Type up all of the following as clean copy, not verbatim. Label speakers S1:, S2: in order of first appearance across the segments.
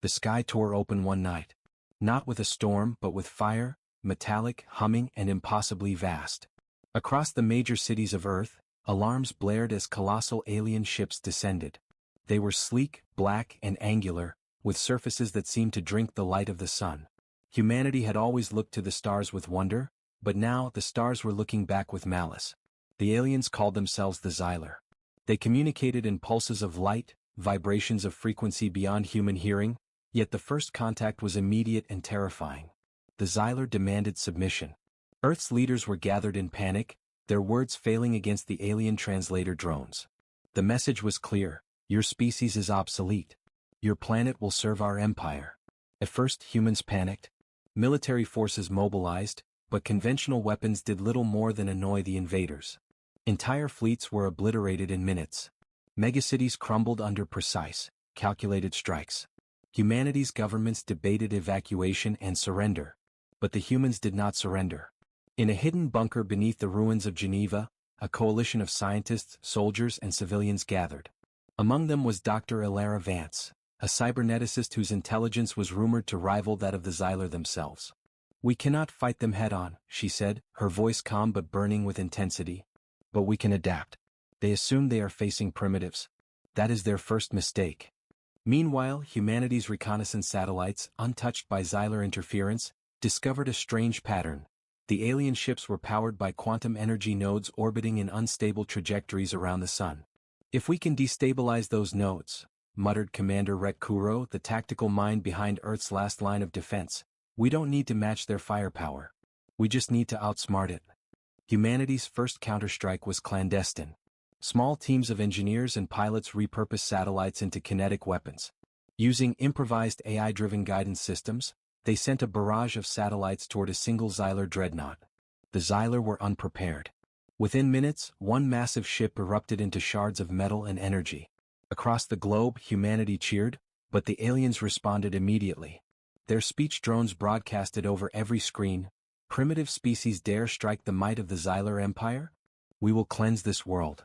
S1: The sky tore open one night. Not with a storm but with fire, metallic, humming and impossibly vast. Across the major cities of Earth, alarms blared as colossal alien ships descended. They were sleek, black and angular, with surfaces that seemed to drink the light of the sun. Humanity had always looked to the stars with wonder, but now the stars were looking back with malice. The aliens called themselves the Xyler. They communicated in pulses of light, vibrations of frequency beyond human hearing, yet the first contact was immediate and terrifying. The Xyler demanded submission. Earth's leaders were gathered in panic, their words failing against the alien translator drones. The message was clear: your species is obsolete. Your planet will serve our empire. At first humans panicked. Military forces mobilized, but conventional weapons did little more than annoy the invaders. Entire fleets were obliterated in minutes. Megacities crumbled under precise, calculated strikes. Humanity's governments debated evacuation and surrender. But the humans did not surrender. In a hidden bunker beneath the ruins of Geneva, a coalition of scientists, soldiers and civilians gathered. Among them was Dr. Ilara Vance, a cyberneticist whose intelligence was rumored to rival that of the Xyler themselves. "We cannot fight them head-on," she said, her voice calm but burning with intensity. "But we can adapt. They assume they are facing primitives. That is their first mistake." Meanwhile, humanity's reconnaissance satellites, untouched by Xyler interference, discovered a strange pattern. The alien ships were powered by quantum energy nodes orbiting in unstable trajectories around the sun. "If we can destabilize those nodes," muttered Commander Rhett Kuro, the tactical mind behind Earth's last line of defense, "we don't need to match their firepower. We just need to outsmart it." Humanity's first counterstrike was clandestine. Small teams of engineers and pilots repurposed satellites into kinetic weapons. Using improvised AI-driven guidance systems, they sent a barrage of satellites toward a single Xyler dreadnought. The Xyler were unprepared. Within minutes, one massive ship erupted into shards of metal and energy. Across the globe, humanity cheered, but the aliens responded immediately. Their speech drones broadcasted over every screen: "Primitive species dare strike the might of the Xyler Empire? We will cleanse this world."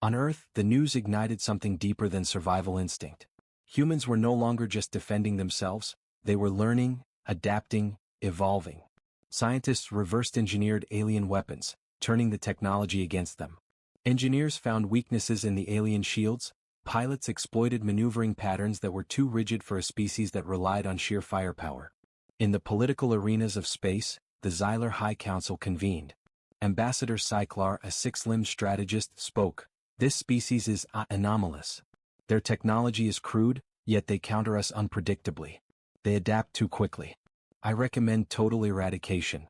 S1: On Earth, the news ignited something deeper than survival instinct. Humans were no longer just defending themselves, they were learning, adapting, evolving. Scientists reverse-engineered alien weapons, turning the technology against them. Engineers found weaknesses in the alien shields, pilots exploited maneuvering patterns that were too rigid for a species that relied on sheer firepower. In the political arenas of space, the Xyler High Council convened. Ambassador Cyclar, a six-limbed strategist, spoke: "This species is anomalous. Their technology is crude, yet they counter us unpredictably. They adapt too quickly. I recommend total eradication."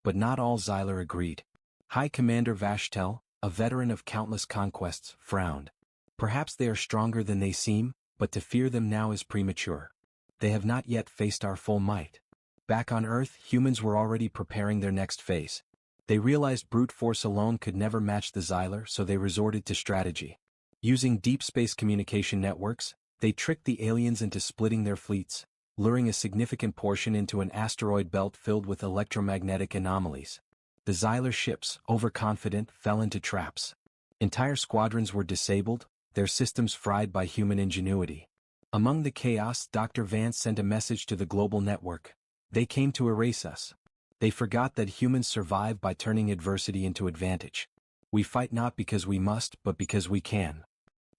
S1: But not all Xyler agreed. High Commander Vashtel, a veteran of countless conquests, frowned. "Perhaps they are stronger than they seem, but to fear them now is premature. They have not yet faced our full might." Back on Earth, humans were already preparing their next phase. They realized brute force alone could never match the Xyler, so they resorted to strategy. Using deep space communication networks, they tricked the aliens into splitting their fleets, luring a significant portion into an asteroid belt filled with electromagnetic anomalies. The Xyler ships, overconfident, fell into traps. Entire squadrons were disabled, their systems fried by human ingenuity. Among the chaos, Dr. Vance sent a message to the global network: "They came to erase us." They forgot that humans survive by turning adversity into advantage. "We fight not because we must, but because we can."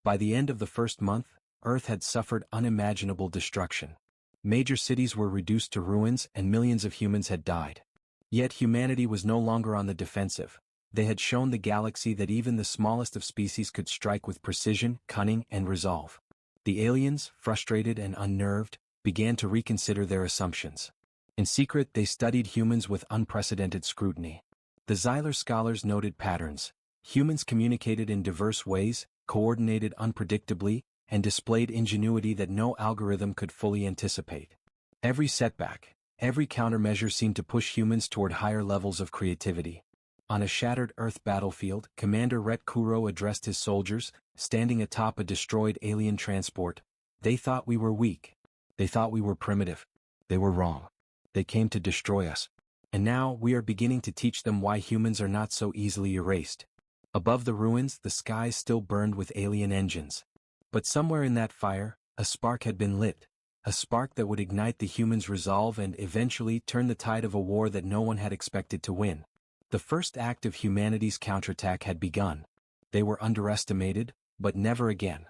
S1: By the end of the first month, Earth had suffered unimaginable destruction. Major cities were reduced to ruins and millions of humans had died. Yet humanity was no longer on the defensive. They had shown the galaxy that even the smallest of species could strike with precision, cunning, and resolve. The aliens, frustrated and unnerved, began to reconsider their assumptions. In secret, they studied humans with unprecedented scrutiny. The Xyler scholars noted patterns. Humans communicated in diverse ways, coordinated unpredictably, and displayed ingenuity that no algorithm could fully anticipate. Every setback, every countermeasure seemed to push humans toward higher levels of creativity. On a shattered Earth battlefield, Commander Rhett Kuro addressed his soldiers, standing atop a destroyed alien transport. "They thought we were weak. They thought we were primitive. They were wrong. They came to destroy us. And now we are beginning to teach them why humans are not so easily erased." Above the ruins, the skies still burned with alien engines. But somewhere in that fire, a spark had been lit. a spark that would ignite the humans' resolve and eventually turn the tide of a war that no one had expected to win. The first act of humanity's counterattack had begun. They were underestimated, but never again.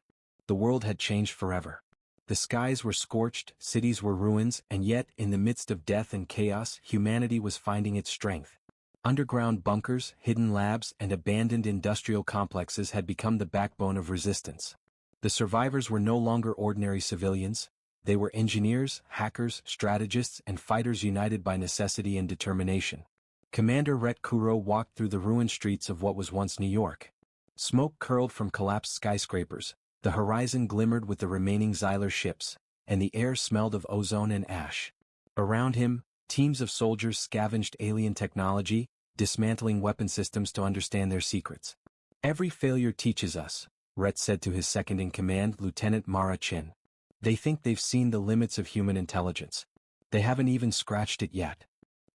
S1: The world had changed forever. The skies were scorched, cities were ruins, and yet, in the midst of death and chaos, humanity was finding its strength. Underground bunkers, hidden labs, and abandoned industrial complexes had become the backbone of resistance. The survivors were no longer ordinary civilians. They were engineers, hackers, strategists, and fighters united by necessity and determination. Commander Rhett Kuro walked through the ruined streets of what was once New York. Smoke curled from collapsed skyscrapers, the horizon glimmered with the remaining Xylar ships, and the air smelled of ozone and ash. Around him, teams of soldiers scavenged alien technology, dismantling weapon systems to understand their secrets. "Every failure teaches us," Rhett said to his second-in-command, Lieutenant Mara Chin. "They think they've seen the limits of human intelligence. They haven't even scratched it yet."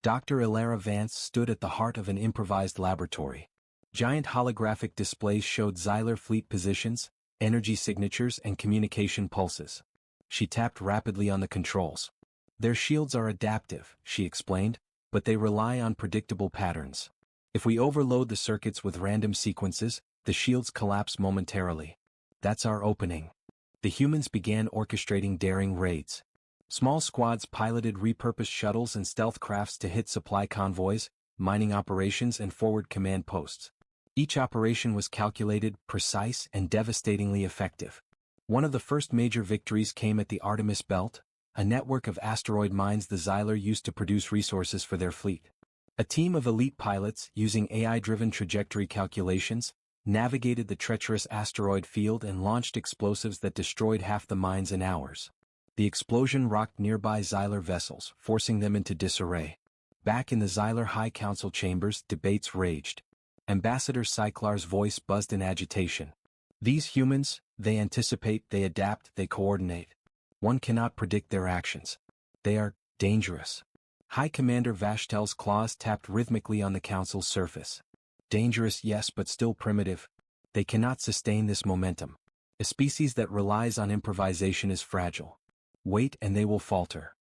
S1: Dr. Ilara Vance stood at the heart of an improvised laboratory. Giant holographic displays showed Xylar fleet positions, energy signatures, and communication pulses. She tapped rapidly on the controls. "Their shields are adaptive," she explained, "but they rely on predictable patterns. If we overload the circuits with random sequences, the shields collapse momentarily. That's our opening." The humans began orchestrating daring raids. Small squads piloted repurposed shuttles and stealth crafts to hit supply convoys, mining operations, and forward command posts. Each operation was calculated, precise, and devastatingly effective. One of the first major victories came at the Artemis Belt, a network of asteroid mines the Xylar used to produce resources for their fleet. A team of elite pilots, using AI-driven trajectory calculations, navigated the treacherous asteroid field and launched explosives that destroyed half the mines in hours. The explosion rocked nearby Xylar vessels, forcing them into disarray. Back in the Xylar High Council chambers, debates raged. Ambassador Cyclar's voice buzzed in agitation. "These humans, they anticipate, they adapt, they coordinate. One cannot predict their actions. They are dangerous." High Commander Vashtel's claws tapped rhythmically on the Council's surface. "Dangerous, yes, but still primitive. They cannot sustain this momentum. A species that relies on improvisation is fragile. Wait and they will falter."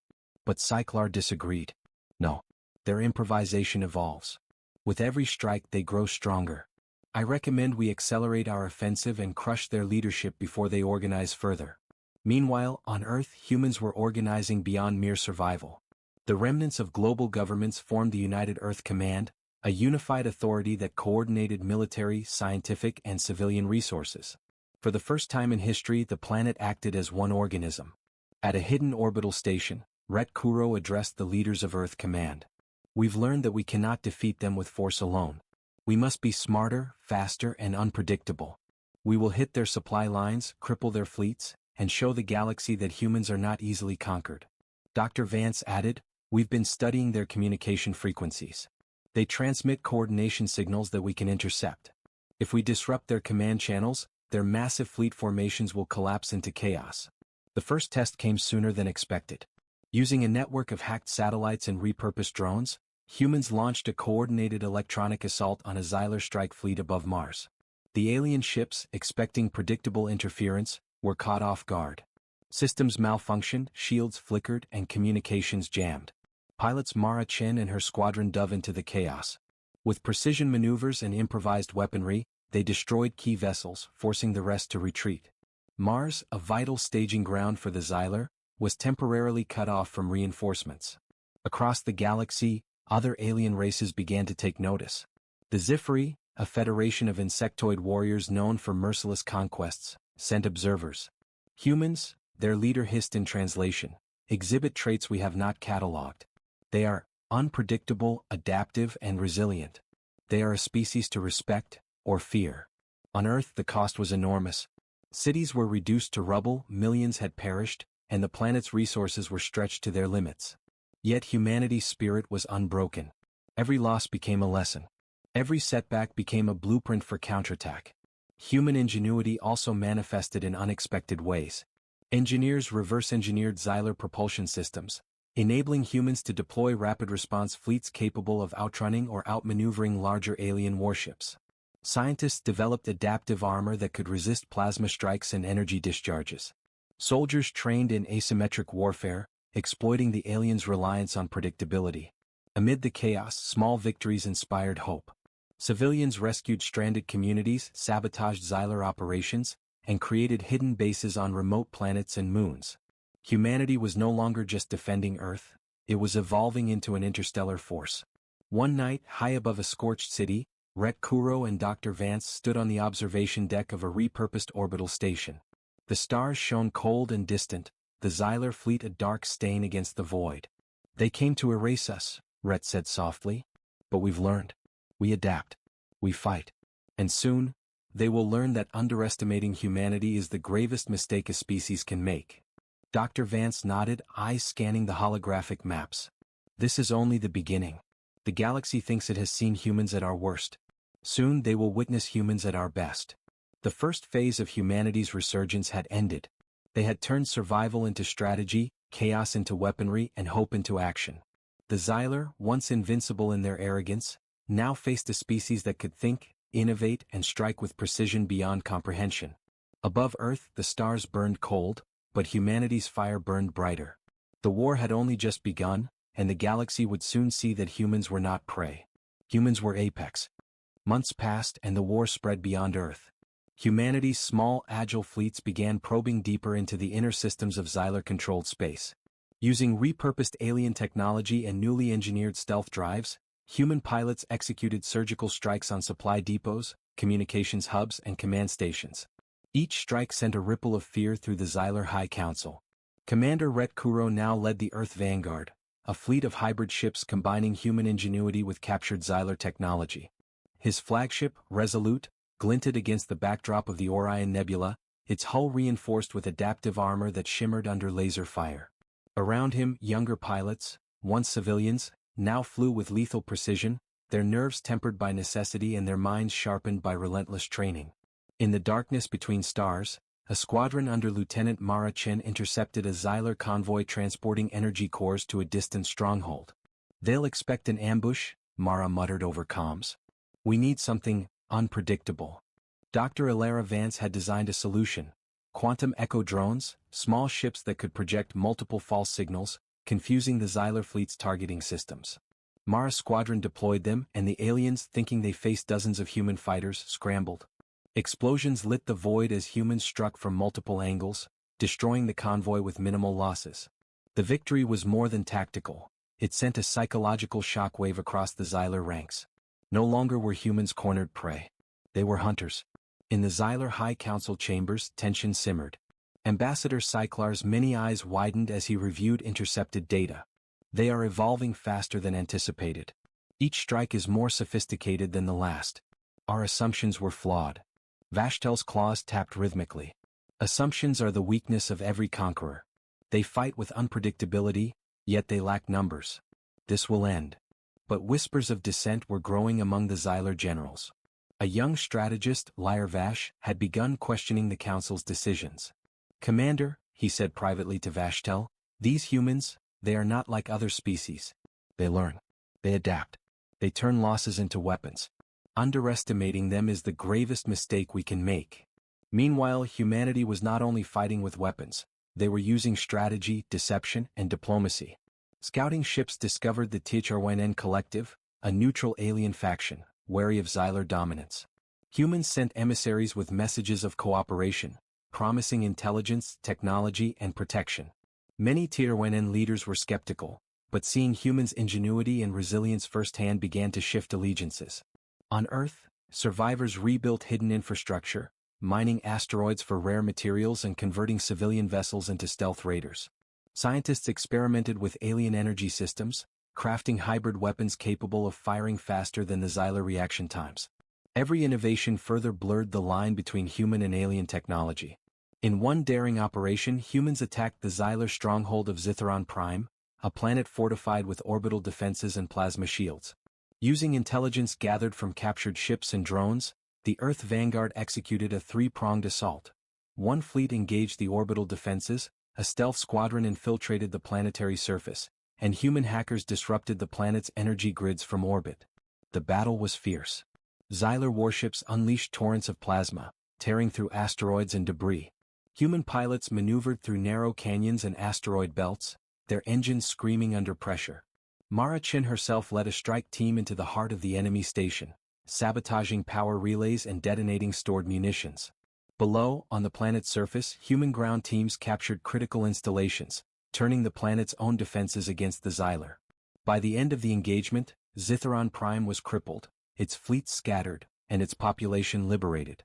S1: But Cyclar disagreed. "No. Their improvisation evolves. With every strike they grow stronger. I recommend we accelerate our offensive and crush their leadership before they organize further." Meanwhile, on Earth, humans were organizing beyond mere survival. The remnants of global governments formed the United Earth Command, a unified authority that coordinated military, scientific, and civilian resources. For the first time in history, the planet acted as one organism. At a hidden orbital station, Rhett Kuro addressed the leaders of Earth Command. "We've learned that we cannot defeat them with force alone. We must be smarter, faster, and unpredictable. We will hit their supply lines, cripple their fleets, and show the galaxy that humans are not easily conquered." Dr. Vance added, "We've been studying their communication frequencies. They transmit coordination signals that we can intercept. If we disrupt their command channels, their massive fleet formations will collapse into chaos." The first test came sooner than expected. Using a network of hacked satellites and repurposed drones, humans launched a coordinated electronic assault on a Xylar strike fleet above Mars. The alien ships, expecting predictable interference, were caught off guard. Systems malfunctioned, shields flickered, and communications jammed. Pilots Mara Chen and her squadron dove into the chaos. With precision maneuvers and improvised weaponry, they destroyed key vessels, forcing the rest to retreat. Mars, a vital staging ground for the Xylar, was temporarily cut off from reinforcements. Across the galaxy, other alien races began to take notice. The Zifri, a federation of insectoid warriors known for merciless conquests, sent observers. "Humans," their leader hissed in translation, "exhibit traits we have not catalogued. They are unpredictable, adaptive, and resilient. They are a species to respect, or fear." On Earth, the cost was enormous. Cities were reduced to rubble, millions had perished, and the planet's resources were stretched to their limits. Yet humanity's spirit was unbroken. Every loss became a lesson. Every setback became a blueprint for counterattack. Human ingenuity also manifested in unexpected ways. Engineers reverse-engineered Xylar propulsion systems, enabling humans to deploy rapid-response fleets capable of outrunning or outmaneuvering larger alien warships. Scientists developed adaptive armor that could resist plasma strikes and energy discharges. Soldiers trained in asymmetric warfare, exploiting the aliens' reliance on predictability. Amid the chaos, small victories inspired hope. Civilians rescued stranded communities, sabotaged Xylar operations, and created hidden bases on remote planets and moons. Humanity was no longer just defending Earth, it was evolving into an interstellar force. One night, high above a scorched city, Rhett Kuro and Dr. Vance stood on the observation deck of a repurposed orbital station. The stars shone cold and distant, the Xylar fleet a dark stain against the void. "They came to erase us," Rhett said softly. "But we've learned. We adapt. We fight. And soon, they will learn that underestimating humanity is the gravest mistake a species can make." Dr. Vance nodded, eyes scanning the holographic maps. "This is only the beginning. The galaxy thinks it has seen humans at our worst. Soon they will witness humans at our best." The first phase of humanity's resurgence had ended. They had turned survival into strategy, chaos into weaponry, and hope into action. The Xylar, once invincible in their arrogance, now faced a species that could think, innovate, and strike with precision beyond comprehension. Above Earth, the stars burned cold, but humanity's fire burned brighter. The war had only just begun, and the galaxy would soon see that humans were not prey. Humans were apex. Months passed and the war spread beyond Earth. Humanity's small, agile fleets began probing deeper into the inner systems of Xylar-controlled space. Using repurposed alien technology and newly engineered stealth drives, human pilots executed surgical strikes on supply depots, communications hubs, and command stations. Each strike sent a ripple of fear through the Xylar High Council. Commander Rhett Kuro now led the Earth Vanguard, a fleet of hybrid ships combining human ingenuity with captured Xylar technology. His flagship, Resolute, glinted against the backdrop of the Orion Nebula, its hull reinforced with adaptive armor that shimmered under laser fire. Around him, younger pilots, once civilians, now flew with lethal precision, their nerves tempered by necessity and their minds sharpened by relentless training. In the darkness between stars, a squadron under Lieutenant Mara Chen intercepted a Xylar convoy transporting energy cores to a distant stronghold. "They'll expect an ambush," Mara muttered over comms. "We need something unpredictable." Dr. Ilara Vance had designed a solution: quantum echo drones, small ships that could project multiple false signals, confusing the Xylar fleet's targeting systems. Mara's squadron deployed them, and the aliens, thinking they faced dozens of human fighters, scrambled. Explosions lit the void as humans struck from multiple angles, destroying the convoy with minimal losses. The victory was more than tactical. It sent a psychological shockwave across the Xylar ranks. No longer were humans cornered prey. They were hunters. In the Xylar High Council chambers, tension simmered. Ambassador Cyclar's many eyes widened as he reviewed intercepted data. "They are evolving faster than anticipated. Each strike is more sophisticated than the last. Our assumptions were flawed." Vashtel's claws tapped rhythmically. "Assumptions are the weakness of every conqueror. They fight with unpredictability, yet they lack numbers. This will end." But whispers of dissent were growing among the Xylar generals. A young strategist, Lyre Vash, had begun questioning the council's decisions. "Commander," he said privately to Vashtel, "these humans, they are not like other species. They learn. They adapt. They turn losses into weapons. Underestimating them is the gravest mistake we can make." Meanwhile, humanity was not only fighting with weapons, they were using strategy, deception, and diplomacy. Scouting ships discovered the HFY Collective, a neutral alien faction, wary of Xylar dominance. Humans sent emissaries with messages of cooperation, promising intelligence, technology, and protection. Many HFY leaders were skeptical, but seeing humans' ingenuity and resilience firsthand began to shift allegiances. On Earth, survivors rebuilt hidden infrastructure, mining asteroids for rare materials and converting civilian vessels into stealth raiders. Scientists experimented with alien energy systems, crafting hybrid weapons capable of firing faster than the Xylar reaction times. Every innovation further blurred the line between human and alien technology. In one daring operation, humans attacked the Xylar stronghold of Zitharon Prime, a planet fortified with orbital defenses and plasma shields. Using intelligence gathered from captured ships and drones, the Earth Vanguard executed a three-pronged assault. One fleet engaged the orbital defenses, a stealth squadron infiltrated the planetary surface, and human hackers disrupted the planet's energy grids from orbit. The battle was fierce. Xylar warships unleashed torrents of plasma, tearing through asteroids and debris. Human pilots maneuvered through narrow canyons and asteroid belts, their engines screaming under pressure. Mara Chin herself led a strike team into the heart of the enemy station, sabotaging power relays and detonating stored munitions. Below, on the planet's surface, human ground teams captured critical installations, turning the planet's own defenses against the Xylar. By the end of the engagement, Zitharon Prime was crippled, its fleet scattered, and its population liberated.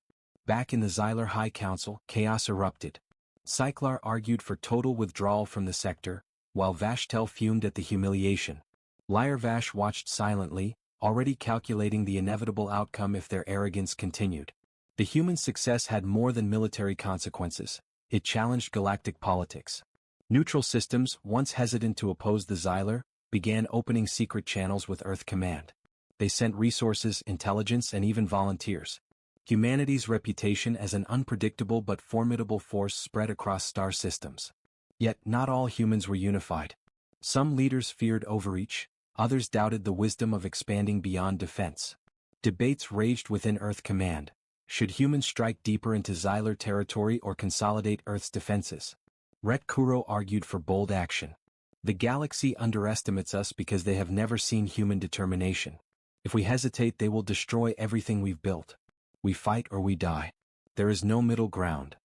S1: Back in the Xylar High Council, chaos erupted. Cyclar argued for total withdrawal from the sector, while Vashtel fumed at the humiliation. Lyre Vash watched silently, already calculating the inevitable outcome if their arrogance continued. The human success had more than military consequences. It challenged galactic politics. Neutral systems, once hesitant to oppose the Xylar, began opening secret channels with Earth Command. They sent resources, intelligence, and even volunteers. Humanity's reputation as an unpredictable but formidable force spread across star systems. Yet not all humans were unified. Some leaders feared overreach, others doubted the wisdom of expanding beyond defense. Debates raged within Earth Command. Should humans strike deeper into Xylar territory or consolidate Earth's defenses? Ret Kuro argued for bold action. The galaxy underestimates us because they have never seen human determination. If we hesitate, they will destroy everything we've built. We fight or we die. There is no middle ground.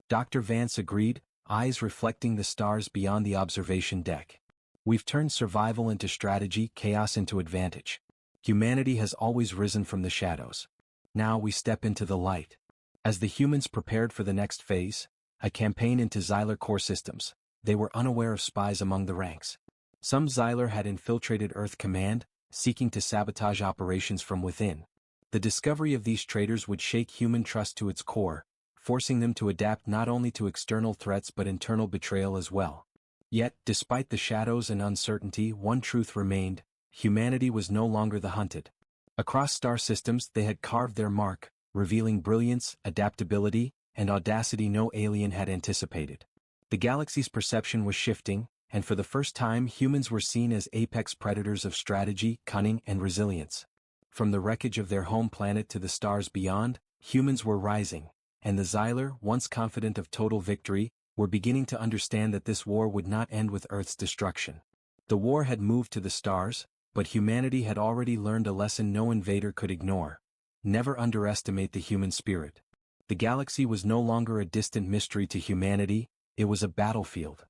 S1: Dr. Vance agreed, eyes reflecting the stars beyond the observation deck. We've turned survival into strategy, chaos into advantage. Humanity has always risen from the shadows. Now we step into the light. As the humans prepared for the next phase, a campaign into Xylar core systems, they were unaware of spies among the ranks. Some Xylar had infiltrated Earth Command, seeking to sabotage operations from within. The discovery of these traitors would shake human trust to its core, forcing them to adapt not only to external threats but internal betrayal as well. Yet, despite the shadows and uncertainty, one truth remained: humanity was no longer the hunted. Across star systems they had carved their mark, revealing brilliance, adaptability, and audacity no alien had anticipated. The galaxy's perception was shifting, and for the first time humans were seen as apex predators of strategy, cunning, and resilience. From the wreckage of their home planet to the stars beyond, humans were rising, and the Xylar, once confident of total victory, were beginning to understand that this war would not end with Earth's destruction. The war had moved to the stars, but humanity had already learned a lesson no invader could ignore. Never underestimate the human spirit. The galaxy was no longer a distant mystery to humanity, it was a battlefield.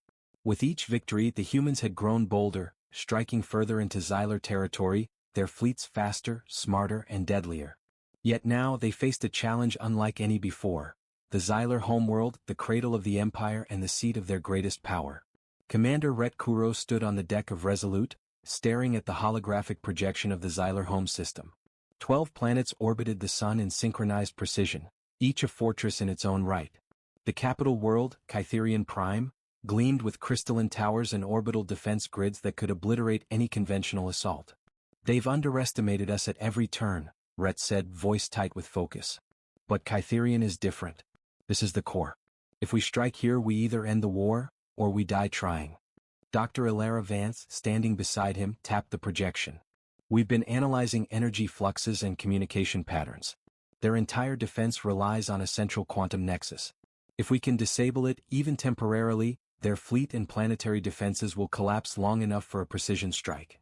S1: With each victory, the humans had grown bolder, striking further into Xylar territory, their fleets faster, smarter, and deadlier. Yet now they faced a challenge unlike any before: the Xylar homeworld, the cradle of the Empire and the seat of their greatest power. Commander Ret Kuro stood on the deck of Resolute, staring at the holographic projection of the Xylar home system. 12 planets orbited the sun in synchronized precision, each a fortress in its own right. The capital world, Kytherian Prime, gleamed with crystalline towers and orbital defense grids that could obliterate any conventional assault. "They've underestimated us at every turn," Ret said, voice tight with focus. "But Kytherian is different. This is the core. If we strike here, we either end the war, or we die trying." Dr. Ilara Vance, standing beside him, tapped the projection. "We've been analyzing energy fluxes and communication patterns. Their entire defense relies on a central quantum nexus. If we can disable it, even temporarily, their fleet and planetary defenses will collapse long enough for a precision strike."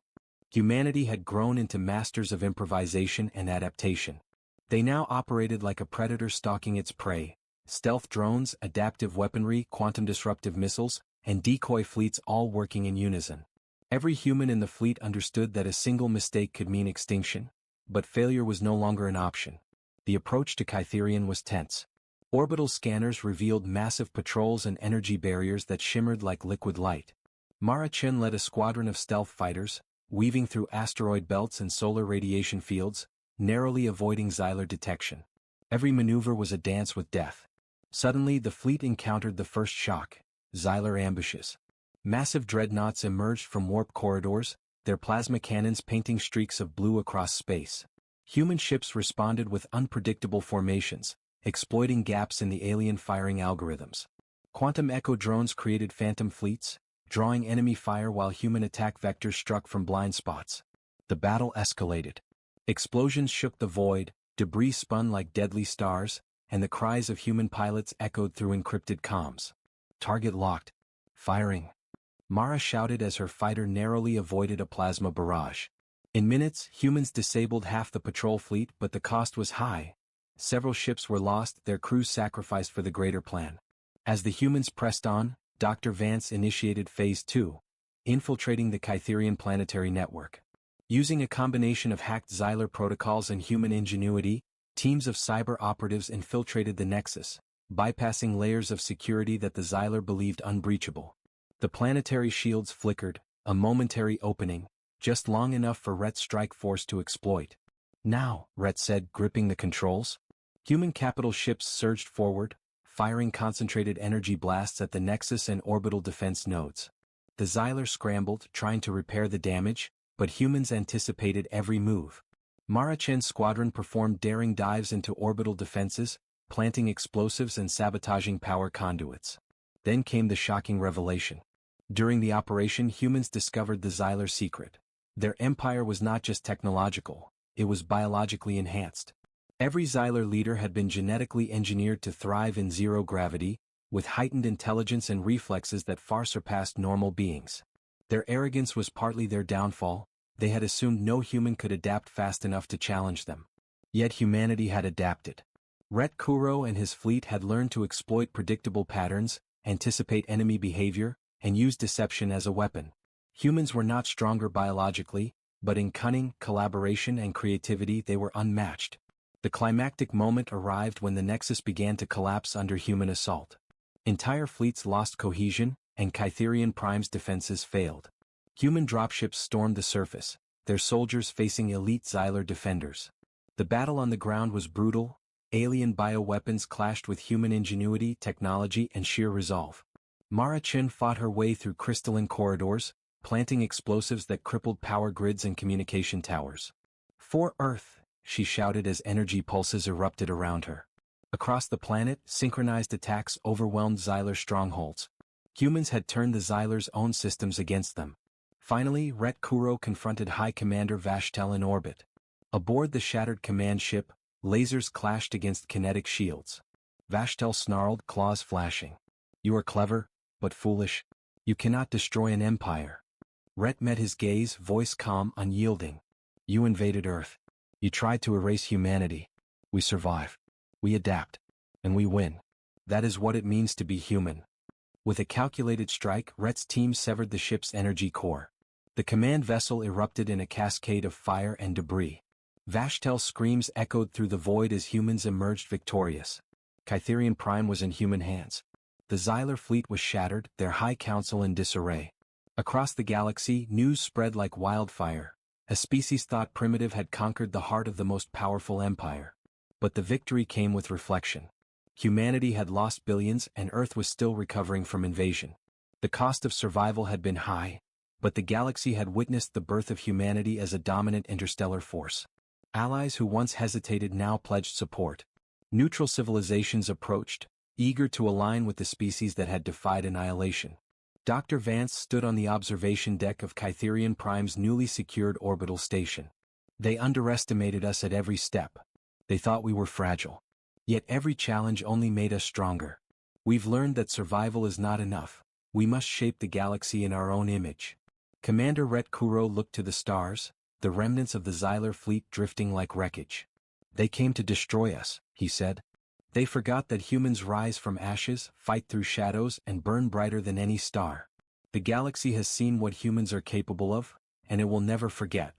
S1: Humanity had grown into masters of improvisation and adaptation. They now operated like a predator stalking its prey: stealth drones, adaptive weaponry, quantum-disruptive missiles, and decoy fleets all working in unison. Every human in the fleet understood that a single mistake could mean extinction, but failure was no longer an option. The approach to Kytherian was tense. Orbital scanners revealed massive patrols and energy barriers that shimmered like liquid light. Mara Chen led a squadron of stealth fighters, weaving through asteroid belts and solar radiation fields, narrowly avoiding Xylar detection. Every maneuver was a dance with death. Suddenly the fleet encountered the first shock: Xylar ambushes. Massive dreadnoughts emerged from warp corridors, their plasma cannons painting streaks of blue across space. Human ships responded with unpredictable formations, exploiting gaps in the alien firing algorithms. Quantum echo drones created phantom fleets, drawing enemy fire while human attack vectors struck from blind spots. The battle escalated. Explosions shook the void, debris spun like deadly stars, and the cries of human pilots echoed through encrypted comms. "Target locked. Firing," Mara shouted as her fighter narrowly avoided a plasma barrage. In minutes, humans disabled half the patrol fleet, but the cost was high. Several ships were lost, their crews sacrificed for the greater plan. As the humans pressed on, Dr. Vance initiated Phase 2, infiltrating the Kytherian planetary network. Using a combination of hacked Xyler protocols and human ingenuity, teams of cyber operatives infiltrated the Nexus, bypassing layers of security that the Xyler believed unbreachable. The planetary shields flickered, a momentary opening, just long enough for Rhett's strike force to exploit. "Now," Rhett said, gripping the controls. Human capital ships surged forward, firing concentrated energy blasts at the Nexus and orbital defense nodes. The Xyler scrambled, trying to repair the damage, but humans anticipated every move. Mara Chen's squadron performed daring dives into orbital defenses, planting explosives and sabotaging power conduits. Then came the shocking revelation. During the operation, humans discovered the Xyler secret. Their empire was not just technological, it was biologically enhanced. Every Xyler leader had been genetically engineered to thrive in zero gravity, with heightened intelligence and reflexes that far surpassed normal beings. Their arrogance was partly their downfall. They had assumed no human could adapt fast enough to challenge them. Yet humanity had adapted. Rhett Kuro and his fleet had learned to exploit predictable patterns, anticipate enemy behavior, and use deception as a weapon. Humans were not stronger biologically, but in cunning, collaboration, and creativity they were unmatched. The climactic moment arrived when the Nexus began to collapse under human assault. Entire fleets lost cohesion, and Kytherian Prime's defenses failed. Human dropships stormed the surface, their soldiers facing elite Xyler defenders. The battle on the ground was brutal. Alien bioweapons clashed with human ingenuity, technology, and sheer resolve. Mara Chen fought her way through crystalline corridors, planting explosives that crippled power grids and communication towers. "For Earth," she shouted as energy pulses erupted around her. Across the planet, synchronized attacks overwhelmed Xyler strongholds. Humans had turned the Xyler's own systems against them. Finally, Rhett Kuro confronted High Commander Vashtel in orbit. Aboard the shattered command ship, lasers clashed against kinetic shields. Vashtel snarled, claws flashing. "You are clever, but foolish. You cannot destroy an empire." Rhett met his gaze, voice calm, unyielding. "You invaded Earth. You tried to erase humanity. We survive. We adapt. And we win. That is what it means to be human." With a calculated strike, Rhett's team severed the ship's energy core. The command vessel erupted in a cascade of fire and debris. Vashtel's screams echoed through the void as humans emerged victorious. Kytherian Prime was in human hands. The Xyler fleet was shattered, their High Council in disarray. Across the galaxy, news spread like wildfire. A species thought primitive had conquered the heart of the most powerful empire. But the victory came with reflection. Humanity had lost billions, and Earth was still recovering from invasion. The cost of survival had been high, but the galaxy had witnessed the birth of humanity as a dominant interstellar force. Allies who once hesitated now pledged support. Neutral civilizations approached, eager to align with the species that had defied annihilation. Dr. Vance stood on the observation deck of Kytherian Prime's newly secured orbital station. "They underestimated us at every step. They thought we were fragile. Yet every challenge only made us stronger. We've learned that survival is not enough. We must shape the galaxy in our own image." Commander Rhett Kuro looked to the stars, the remnants of the Xyler fleet drifting like wreckage. "They came to destroy us," he said. "They forgot that humans rise from ashes, fight through shadows, and burn brighter than any star. The galaxy has seen what humans are capable of, and it will never forget."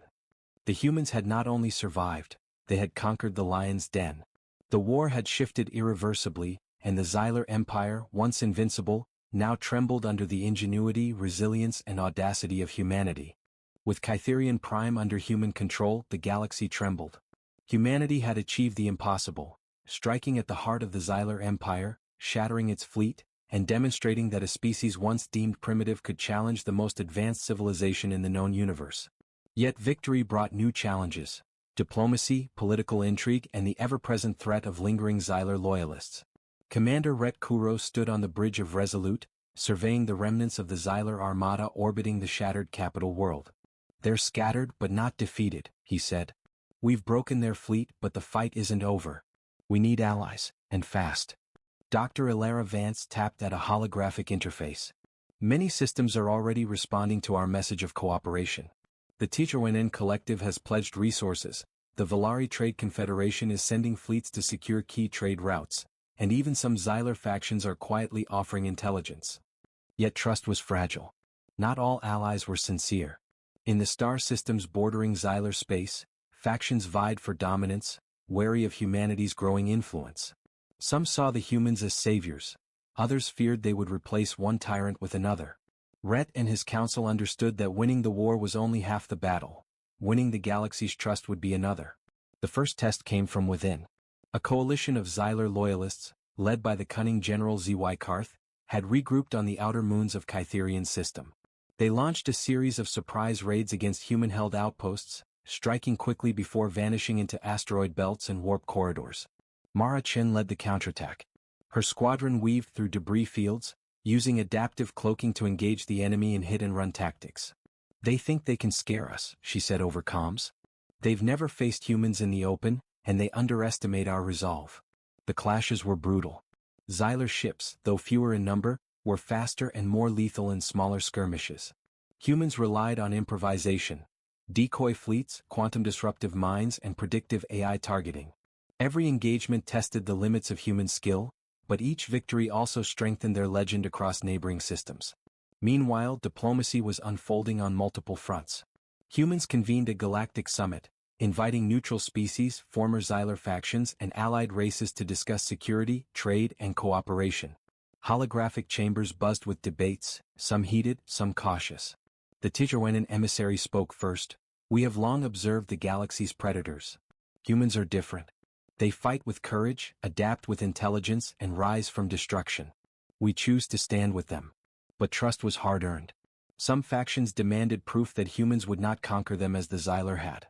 S1: The humans had not only survived, they had conquered the lion's den. The war had shifted irreversibly, and the Xyler Empire, once invincible, now trembled under the ingenuity, resilience, and audacity of humanity. With Kytherian Prime under human control, the galaxy trembled. Humanity had achieved the impossible, striking at the heart of the Xyler Empire, shattering its fleet, and demonstrating that a species once deemed primitive could challenge the most advanced civilization in the known universe. Yet victory brought new challenges: diplomacy, political intrigue, and the ever-present threat of lingering Xyler loyalists. Commander Rhett Kuro stood on the bridge of Resolute, surveying the remnants of the Xyler armada orbiting the shattered capital world. "They're scattered but not defeated," he said. "We've broken their fleet, but the fight isn't over. We need allies, and fast. Dr. Ilara Vance tapped at a holographic interface. Many systems are already responding to our message of cooperation. The HFY Collective has pledged resources, the Valari Trade Confederation is sending fleets to secure key trade routes, and even some Xylar factions are quietly offering intelligence. Yet trust was fragile. Not all allies were sincere. In the star systems bordering Xylar space, factions vied for dominance, wary of humanity's growing influence. Some saw the humans as saviors, others feared they would replace one tyrant with another. Rhett and his council understood that winning the war was only half the battle. Winning the galaxy's trust would be another. The first test came from within. A coalition of Xylar loyalists, led by the cunning General ZY Karth, had regrouped on the outer moons of Kytherian's system. They launched a series of surprise raids against human-held outposts, striking quickly before vanishing into asteroid belts and warp corridors. Mara Chen led the counterattack. Her squadron weaved through debris fields, using adaptive cloaking to engage the enemy in hit-and-run tactics. "They think they can scare us," she said over comms. "They've never faced humans in the open, and they underestimate our resolve." The clashes were brutal. Xylar ships, though fewer in number, were faster and more lethal in smaller skirmishes. Humans relied on improvisation, decoy fleets, quantum-disruptive mines, and predictive AI targeting. Every engagement tested the limits of human skill, but each victory also strengthened their legend across neighboring systems. Meanwhile, diplomacy was unfolding on multiple fronts. Humans convened a galactic summit, inviting neutral species, former Xylar factions, and allied races to discuss security, trade, and cooperation. Holographic chambers buzzed with debates, some heated, some cautious. The HFY emissary spoke first. "We have long observed the galaxy's predators. Humans are different. They fight with courage, adapt with intelligence, and rise from destruction. We choose to stand with them." But trust was hard-earned. Some factions demanded proof that humans would not conquer them as the Xylar had.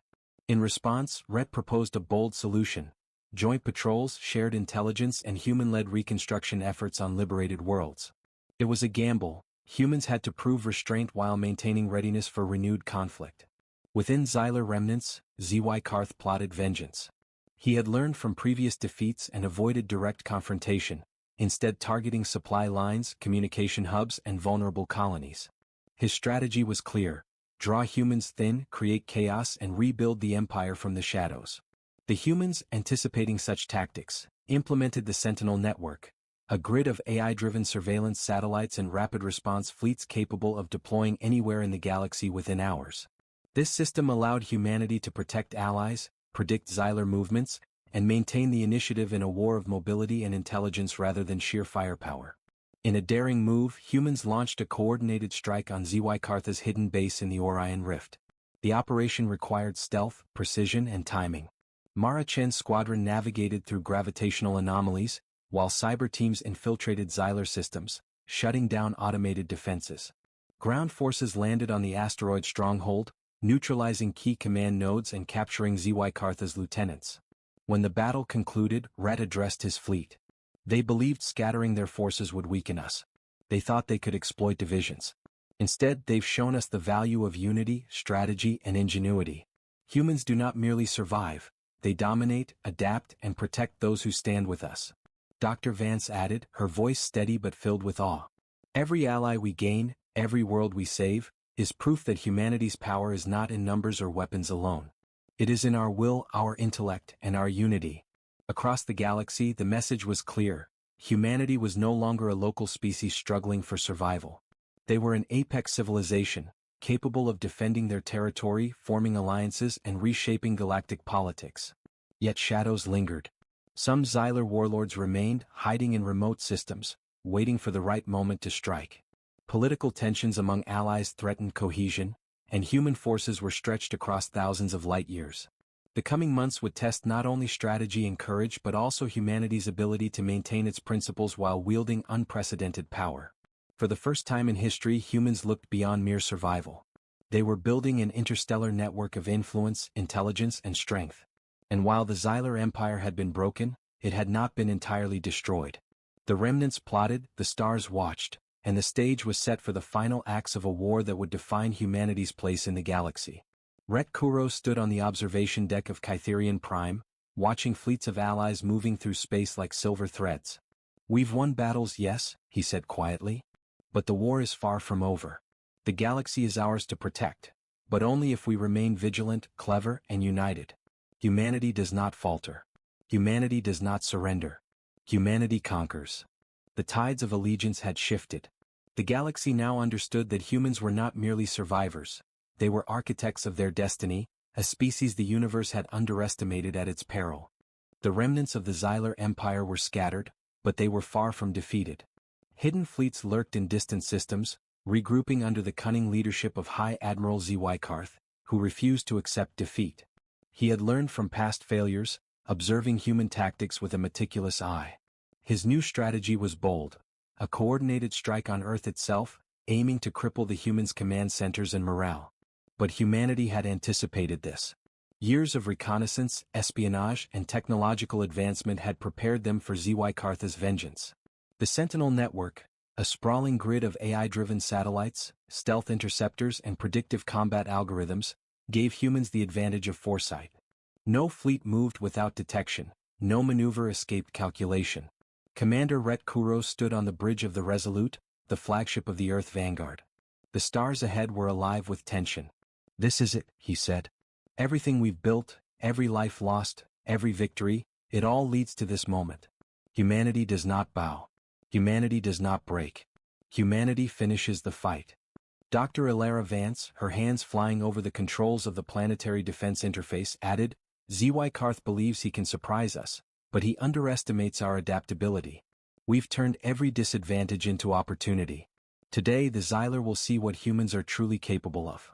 S1: In response, Rhett proposed a bold solution: joint patrols, shared intelligence, and human-led reconstruction efforts on liberated worlds. It was a gamble. Humans had to prove restraint while maintaining readiness for renewed conflict. Within Xylar remnants, ZY Karth plotted vengeance. He had learned from previous defeats and avoided direct confrontation, instead targeting supply lines, communication hubs, and vulnerable colonies. His strategy was clear: draw humans thin, create chaos, and rebuild the empire from the shadows. The humans, anticipating such tactics, implemented the Sentinel network, a grid of AI-driven surveillance satellites and rapid response fleets capable of deploying anywhere in the galaxy within hours. This system allowed humanity to protect allies, predict Xylar movements, and maintain the initiative in a war of mobility and intelligence rather than sheer firepower. In a daring move, humans launched a coordinated strike on ZY Karth's hidden base in the Orion Rift. The operation required stealth, precision, and timing. Mara Chen's squadron navigated through gravitational anomalies, while cyber teams infiltrated Xylar systems, shutting down automated defenses. Ground forces landed on the asteroid stronghold, neutralizing key command nodes and capturing ZY Karth's lieutenants. When the battle concluded, Rhett addressed his fleet. "They believed scattering their forces would weaken us. They thought they could exploit divisions. Instead, they've shown us the value of unity, strategy, and ingenuity. Humans do not merely survive, they dominate, adapt, and protect those who stand with us." Dr. Vance added, her voice steady but filled with awe. "Every ally we gain, every world we save, is proof that humanity's power is not in numbers or weapons alone. It is in our will, our intellect, and our unity." Across the galaxy, the message was clear: humanity was no longer a local species struggling for survival. They were an apex civilization, capable of defending their territory, forming alliances, and reshaping galactic politics. Yet shadows lingered. Some Xylar warlords remained, hiding in remote systems, waiting for the right moment to strike. Political tensions among allies threatened cohesion, and human forces were stretched across thousands of light-years. The coming months would test not only strategy and courage but also humanity's ability to maintain its principles while wielding unprecedented power. For the first time in history, humans looked beyond mere survival. They were building an interstellar network of influence, intelligence, and strength. And while the Xylar Empire had been broken, it had not been entirely destroyed. The remnants plotted, the stars watched, and the stage was set for the final acts of a war that would define humanity's place in the galaxy. Rhett Kuro stood on the observation deck of Kytherian Prime, watching fleets of allies moving through space like silver threads. "We've won battles, yes," he said quietly. "But the war is far from over. The galaxy is ours to protect, but only if we remain vigilant, clever, and united. Humanity does not falter. Humanity does not surrender. Humanity conquers." The tides of allegiance had shifted. The galaxy now understood that humans were not merely survivors. They were architects of their destiny, a species the universe had underestimated at its peril. The remnants of the Xylar Empire were scattered, but they were far from defeated. Hidden fleets lurked in distant systems, regrouping under the cunning leadership of High Admiral HFY Vibes, who refused to accept defeat. He had learned from past failures, observing human tactics with a meticulous eye. His new strategy was bold, a coordinated strike on Earth itself, aiming to cripple the humans' command centers and morale. But humanity had anticipated this. Years of reconnaissance, espionage, and technological advancement had prepared them for Zwikarth's vengeance. The Sentinel Network, a sprawling grid of AI-driven satellites, stealth interceptors, and predictive combat algorithms, gave humans the advantage of foresight. No fleet moved without detection, no maneuver escaped calculation. Commander Rhett Kuros stood on the bridge of the Resolute, the flagship of the Earth Vanguard. The stars ahead were alive with tension. "This is it," he said. "Everything we've built, every life lost, every victory, it all leads to this moment. Humanity does not bow. Humanity does not break. Humanity finishes the fight." Dr. Ilara Vance, her hands flying over the controls of the planetary defense interface, added, "Zwikarth believes he can surprise us, but he underestimates our adaptability. We've turned every disadvantage into opportunity. Today the Xylar will see what humans are truly capable of."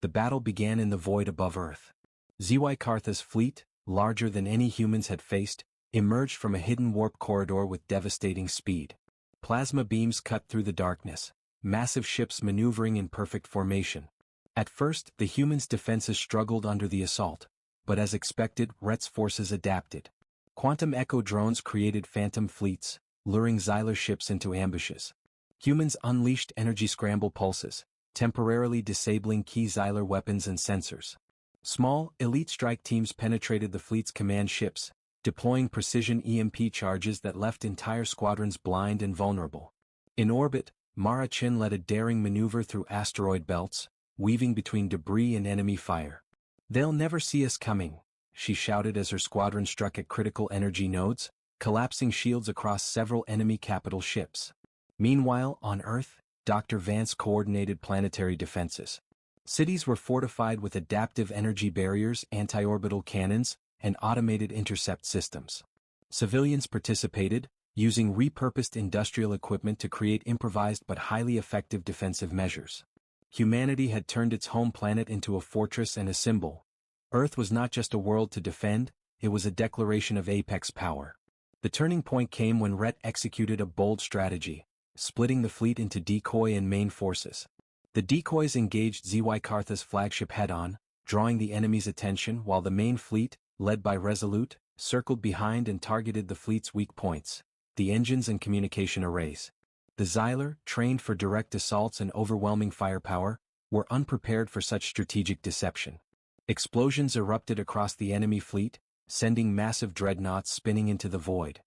S1: The battle began in the void above Earth. Zwikarth's fleet, larger than any humans had faced, emerged from a hidden warp corridor with devastating speed. Plasma beams cut through the darkness, massive ships maneuvering in perfect formation. At first, the humans' defenses struggled under the assault, but as expected, Rhett's forces adapted. Quantum echo drones created phantom fleets, luring Xylar ships into ambushes. Humans unleashed energy scramble pulses, temporarily disabling key Xylar weapons and sensors. Small, elite strike teams penetrated the fleet's command ships, deploying precision EMP charges that left entire squadrons blind and vulnerable. In orbit, Mara Chin led a daring maneuver through asteroid belts, weaving between debris and enemy fire. "They'll never see us coming," she shouted as her squadron struck at critical energy nodes, collapsing shields across several enemy capital ships. Meanwhile, on Earth, Dr. Vance coordinated planetary defenses. Cities were fortified with adaptive energy barriers, anti-orbital cannons, and automated intercept systems. Civilians participated, using repurposed industrial equipment to create improvised but highly effective defensive measures. Humanity had turned its home planet into a fortress and a symbol. Earth was not just a world to defend, it was a declaration of apex power. The turning point came when Rhett executed a bold strategy, splitting the fleet into decoy and main forces. The decoys engaged Zwikarth's flagship head-on, drawing the enemy's attention, while the main fleet, led by Resolute, circled behind and targeted the fleet's weak points, the engines and communication arrays. The Xylar, trained for direct assaults and overwhelming firepower, were unprepared for such strategic deception. Explosions erupted across the enemy fleet, sending massive dreadnoughts spinning into the void.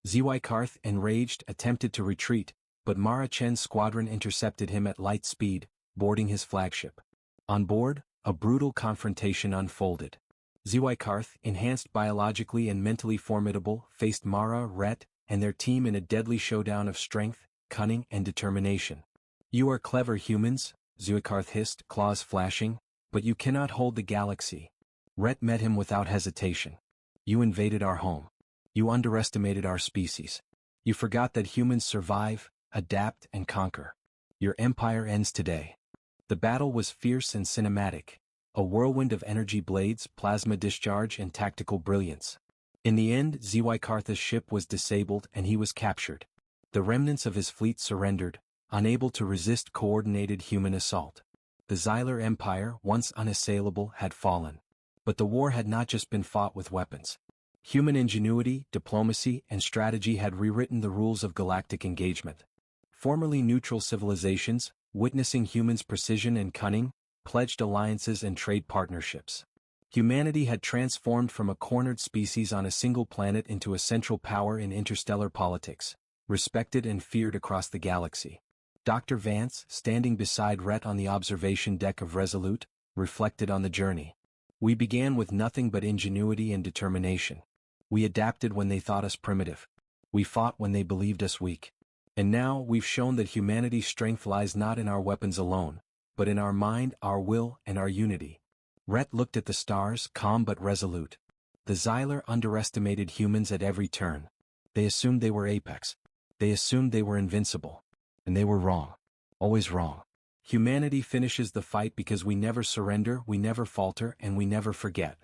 S1: Zwikarth, enraged, attempted to retreat, but Mara Chen's squadron intercepted him at light speed, boarding his flagship. On board, a brutal confrontation unfolded. Zwikarth, enhanced biologically and mentally formidable, faced Mara, Rhett, and their team in a deadly showdown of strength, cunning, and determination. "You are clever humans," Zwikarth hissed, claws flashing, "but you cannot hold the galaxy." Rhett met him without hesitation. "You invaded our home. You underestimated our species. You forgot that humans survive, adapt, and conquer. Your empire ends today." The battle was fierce and cinematic, a whirlwind of energy blades, plasma discharge, and tactical brilliance. In the end, Zwikarth's ship was disabled and he was captured. The remnants of his fleet surrendered, unable to resist coordinated human assault. The Xylar Empire, once unassailable, had fallen. But the war had not just been fought with weapons. Human ingenuity, diplomacy, and strategy had rewritten the rules of galactic engagement. Formerly neutral civilizations, witnessing humans' precision and cunning, pledged alliances and trade partnerships. Humanity had transformed from a cornered species on a single planet into a central power in interstellar politics, respected and feared across the galaxy. Dr. Vance, standing beside Rhett on the observation deck of Resolute, reflected on the journey. We began with nothing but ingenuity and determination. We adapted when they thought us primitive. We fought when they believed us weak. And now we've shown that humanity's strength lies not in our weapons alone, but in our mind, our will, and our unity. Rhett looked at the stars, calm but resolute. The Xyler underestimated humans at every turn. They assumed they were apex. They assumed they were invincible. And they were wrong. Always wrong. Humanity finishes the fight because we never surrender, we never falter, and we never forget.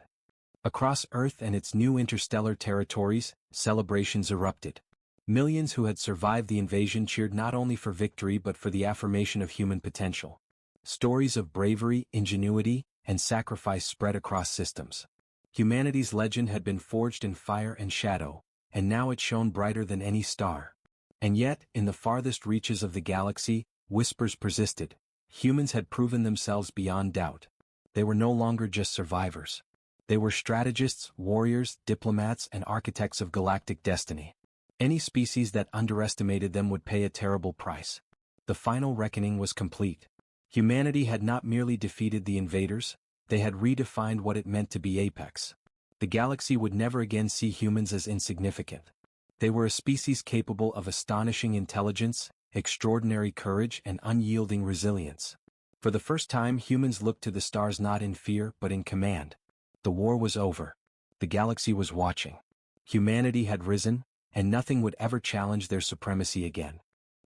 S1: Across Earth and its new interstellar territories, celebrations erupted. Millions who had survived the invasion cheered not only for victory but for the affirmation of human potential. Stories of bravery, ingenuity, and sacrifice spread across systems. Humanity's legend had been forged in fire and shadow, and now it shone brighter than any star. And yet, in the farthest reaches of the galaxy, whispers persisted. Humans had proven themselves beyond doubt. They were no longer just survivors. They were strategists, warriors, diplomats, and architects of galactic destiny. Any species that underestimated them would pay a terrible price. The final reckoning was complete. Humanity had not merely defeated the invaders, they had redefined what it meant to be apex. The galaxy would never again see humans as insignificant. They were a species capable of astonishing intelligence, extraordinary courage, and unyielding resilience. For the first time, humans looked to the stars not in fear but in command. The war was over. The galaxy was watching. Humanity had risen, and nothing would ever challenge their supremacy again.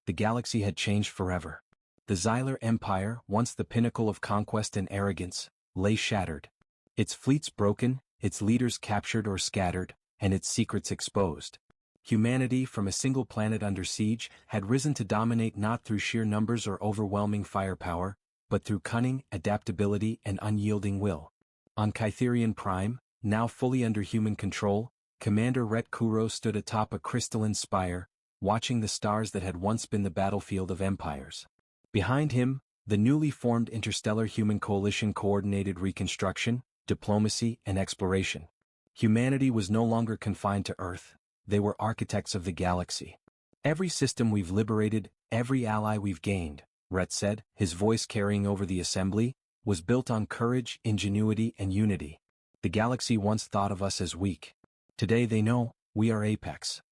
S1: The galaxy had changed forever. The Xyler Empire, once the pinnacle of conquest and arrogance, lay shattered. Its fleets broken, its leaders captured or scattered, and its secrets exposed. Humanity, from a single planet under siege, had risen to dominate not through sheer numbers or overwhelming firepower, but through cunning, adaptability, and unyielding will. On Kytherian Prime, now fully under human control, Commander Rhett Kuro stood atop a crystalline spire, watching the stars that had once been the battlefield of empires. Behind him, the newly formed Interstellar Human Coalition coordinated reconstruction, diplomacy, and exploration. Humanity was no longer confined to Earth. They were architects of the galaxy. Every system we've liberated, every ally we've gained, Rhett said, his voice carrying over the assembly, was built on courage, ingenuity, and unity. The galaxy once thought of us as weak. Today they know, we are apex.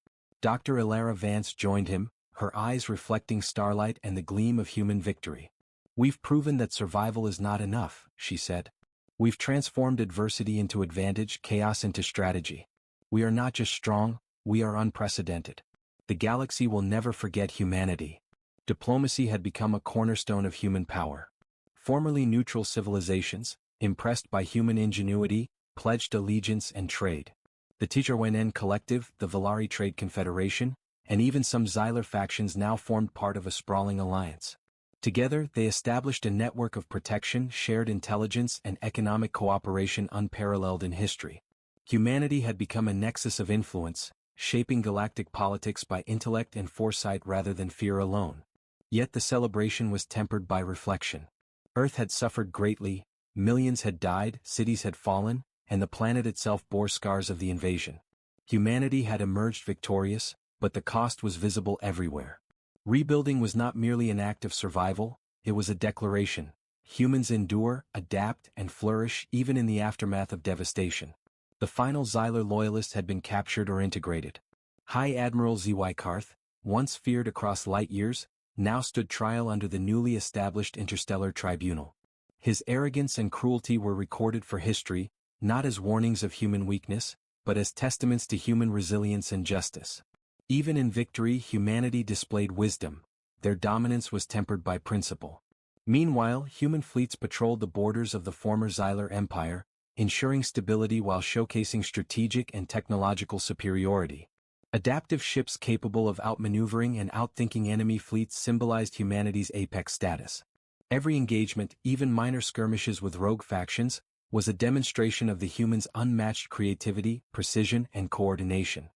S1: Dr. Ilara Vance joined him, her eyes reflecting starlight and the gleam of human victory. We've proven that survival is not enough, she said. We've transformed adversity into advantage, chaos into strategy. We are not just strong, we are unprecedented. The galaxy will never forget humanity. Diplomacy had become a cornerstone of human power. Formerly neutral civilizations, impressed by human ingenuity, pledged allegiance and trade. The Tijarwenen Collective, the Valari Trade Confederation, and even some Xyler factions now formed part of a sprawling alliance. Together, they established a network of protection, shared intelligence, and economic cooperation unparalleled in history. Humanity had become a nexus of influence, shaping galactic politics by intellect and foresight rather than fear alone. Yet the celebration was tempered by reflection. Earth had suffered greatly, millions had died, cities had fallen, and the planet itself bore scars of the invasion. Humanity had emerged victorious, but the cost was visible everywhere. Rebuilding was not merely an act of survival, it was a declaration. Humans endure, adapt, and flourish even in the aftermath of devastation. The final Xyler loyalist had been captured or integrated. High Admiral Zy Karth, once feared across light years, now stood trial under the newly established Interstellar Tribunal. His arrogance and cruelty were recorded for history, not as warnings of human weakness, but as testaments to human resilience and justice. Even in victory, humanity displayed wisdom. Their dominance was tempered by principle. Meanwhile, human fleets patrolled the borders of the former Xyler Empire, ensuring stability while showcasing strategic and technological superiority. Adaptive ships capable of outmaneuvering and outthinking enemy fleets symbolized humanity's apex status. Every engagement, even minor skirmishes with rogue factions, was a demonstration of the humans' unmatched creativity, precision, and coordination.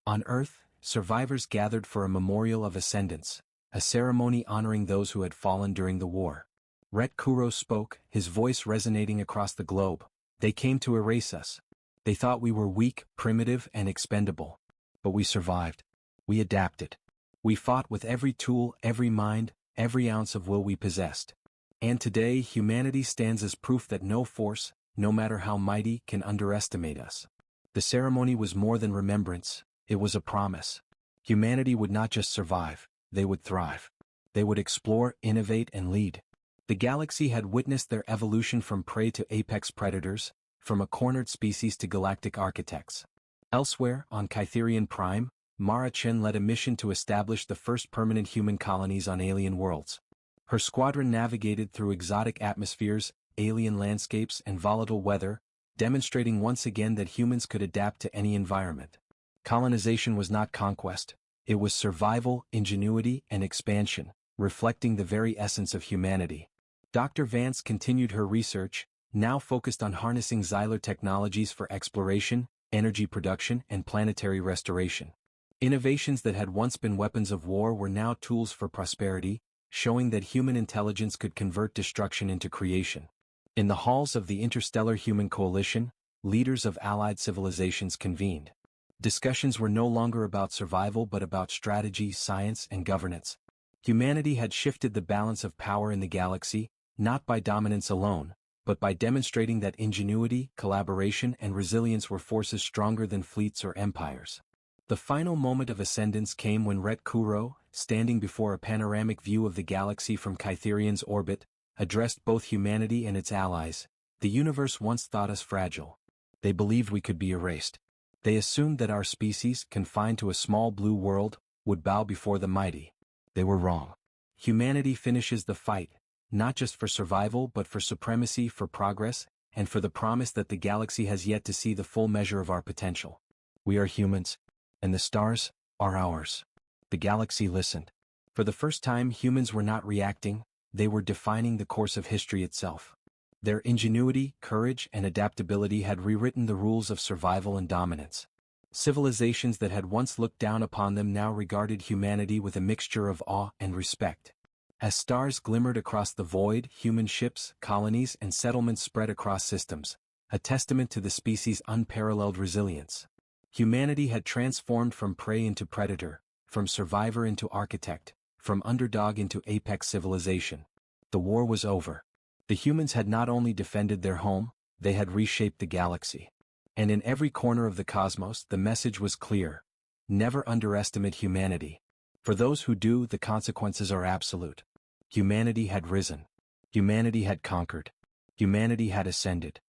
S1: On Earth, survivors gathered for a memorial of ascendance, a ceremony honoring those who had fallen during the war. Rhett Kuro spoke, his voice resonating across the globe. They came to erase us. They thought we were weak, primitive, and expendable. But we survived. We adapted. We fought with every tool, every mind, every ounce of will we possessed. And today, humanity stands as proof that no force, no matter how mighty, can underestimate us. The ceremony was more than remembrance, it was a promise. Humanity would not just survive, they would thrive. They would explore, innovate, and lead. The galaxy had witnessed their evolution from prey to apex predators, from a cornered species to galactic architects. Elsewhere, on Kytherian Prime, Mara Chen led a mission to establish the first permanent human colonies on alien worlds. Her squadron navigated through exotic atmospheres, alien landscapes, and volatile weather, demonstrating once again that humans could adapt to any environment. Colonization was not conquest, it was survival, ingenuity, and expansion, reflecting the very essence of humanity. Dr. Vance continued her research, now focused on harnessing Xyler technologies for exploration, energy production, and planetary restoration. Innovations that had once been weapons of war were now tools for prosperity, showing that human intelligence could convert destruction into creation. In the halls of the Interstellar Human Coalition, leaders of allied civilizations convened. Discussions were no longer about survival but about strategy, science, and governance. Humanity had shifted the balance of power in the galaxy, not by dominance alone, but by demonstrating that ingenuity, collaboration, and resilience were forces stronger than fleets or empires. The final moment of ascendance came when Ret Kuro, standing before a panoramic view of the galaxy from Kytherian's orbit, addressed both humanity and its allies. The universe once thought us fragile. They believed we could be erased. They assumed that our species, confined to a small blue world, would bow before the mighty. They were wrong. Humanity finishes the fight, not just for survival but for supremacy, for progress, and for the promise that the galaxy has yet to see the full measure of our potential. We are humans, and the stars are ours. The galaxy listened. For the first time, humans were not reacting, they were defining the course of history itself. Their ingenuity, courage, and adaptability had rewritten the rules of survival and dominance. Civilizations that had once looked down upon them now regarded humanity with a mixture of awe and respect. As stars glimmered across the void, human ships, colonies, and settlements spread across systems, a testament to the species' unparalleled resilience. Humanity had transformed from prey into predator, from survivor into architect, from underdog into apex civilization. The war was over. The humans had not only defended their home, they had reshaped the galaxy. And in every corner of the cosmos, the message was clear: never underestimate humanity. For those who do, the consequences are absolute. Humanity had risen. Humanity had conquered. Humanity had ascended.